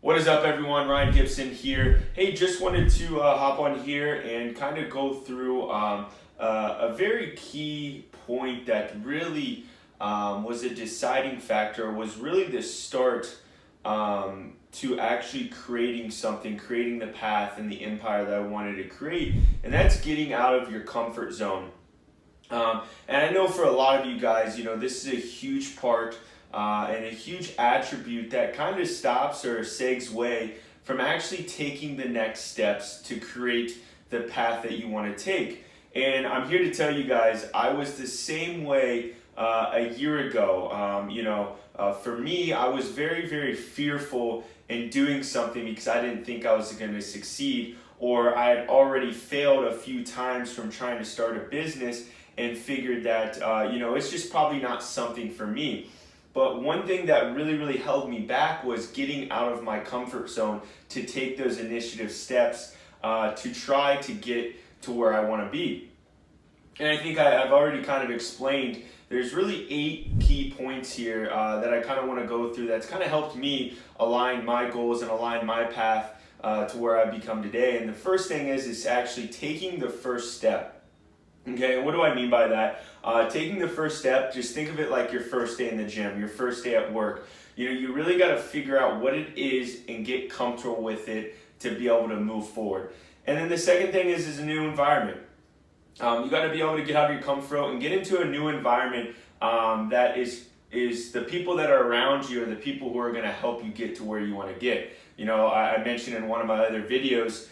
What is up, everyone? Ryan Gibson here. Hey, just wanted to hop on here and kind of go through a very key point that really was a deciding factor, was really the start to actually creating something, creating the path and the empire that I wanted to create, and that's getting out of your comfort zone. And I know for a lot of you guys, this is a huge part and a huge attribute that kind of stops or segs way from actually taking the next steps to create the path that you want to take. And I'm here to tell you guys, I was the same way a year ago. For me, I was very, very fearful in doing something because I didn't think I was going to succeed, or I had already failed a few times from trying to start a business and figured that, it's just probably not something for me. But one thing that really, really held me back was getting out of my comfort zone to take those initiative steps to try to get to where I want to be. And I think I've already kind of explained, there's really 8 key points here that I kind of want to go through that's kind of helped me align my goals and align my path to where I've become today. And the first thing is actually taking the first step. Okay, and what do I mean by that? Taking the first step, just think of it like your first day in the gym, your first day at work. You really got to figure out what it is and get comfortable with it to be able to move forward. And then the second thing is a new environment. You got to be able to get out of your comfort zone and get into a new environment that is the people that are around you are the people who are going to help you get to where you want to get. I mentioned in one of my other videos,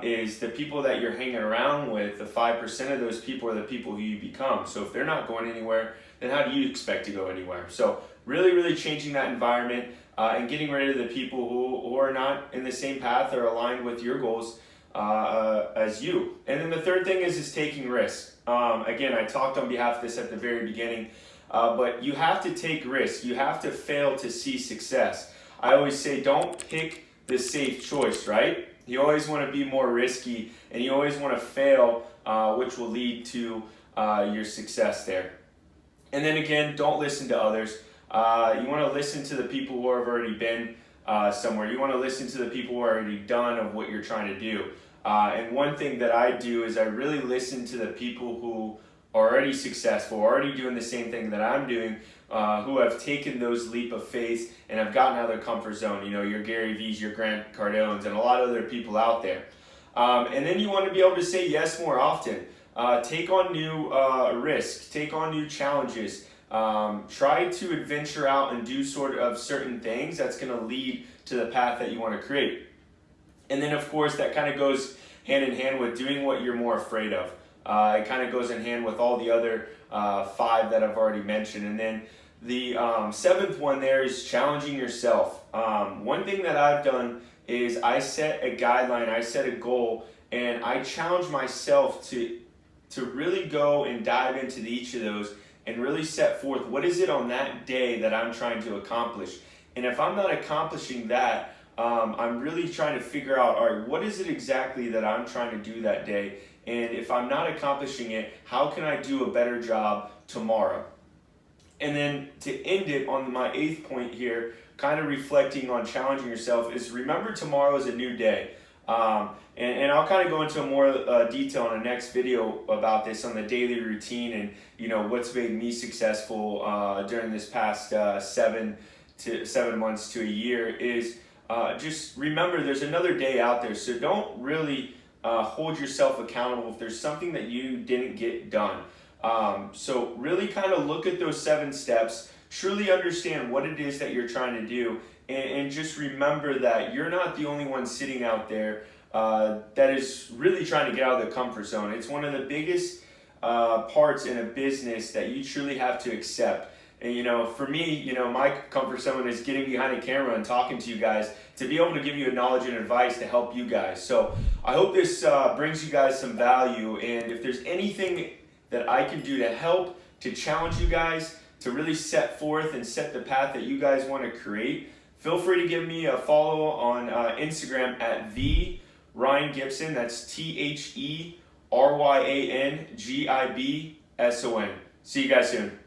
is the people that you're hanging around with, the 5% of those people are the people who you become. So if they're not going anywhere, then how do you expect to go anywhere? So really, really changing that environment and getting rid of the people who are not in the same path or aligned with your goals as you. And then the third thing is taking risks. Again, I talked on behalf of this at the very beginning, but you have to take risks. You have to fail to see success. I always say, don't pick the safe choice, right? You always want to be more risky, and you always want to fail, which will lead to your success there. And then again, don't listen to others. You want to listen to the people who have already been somewhere. You want to listen to the people who are already done of what you're trying to do. And one thing that I do is I really listen to the people who are already successful, already doing the same thing that I'm doing, who have taken those leap of faith and have gotten out of their comfort zone. Your Gary V's, your Grant Cardones, and a lot of other people out there. And then you want to be able to say yes more often. Take on new risks, take on new challenges. Try to adventure out and do sort of certain things that's going to lead to the path that you want to create. And then, of course, that kind of goes hand in hand with doing what you're more afraid of. It kind of goes in hand with all the other 5 that I've already mentioned. And then the 7th one there is challenging yourself. One thing that I've done is I set a guideline, I set a goal, and I challenge myself to really go and dive into each of those and really set forth what is it on that day that I'm trying to accomplish. And if I'm not accomplishing that, I'm really trying to figure out, all right, what is it exactly that I'm trying to do that day? And if I'm not accomplishing it, how can I do a better job tomorrow? And then to end it on my 8th point here, kind of reflecting on challenging yourself, is remember tomorrow is a new day. And I'll kind of go into more detail in the next video about this on the daily routine and what's made me successful during this past 7 months to a year is just remember there's another day out there. So don't really hold yourself accountable if there's something that you didn't get done. So really kind of look at those 7 steps, truly understand what it is that you're trying to do, and just remember that you're not the only one sitting out there that is really trying to get out of the comfort zone. It's one of the biggest parts in a business that you truly have to accept. And for me, my comfort zone is getting behind a camera and talking to you guys to be able to give you knowledge and advice to help you guys. So I hope this brings you guys some value, and if there's anything that I can do to help, to challenge you guys, to really set forth and set the path that you guys want to create, feel free to give me a follow on Instagram at the Ryan Gibson. That's TheRyanGibson. See you guys soon.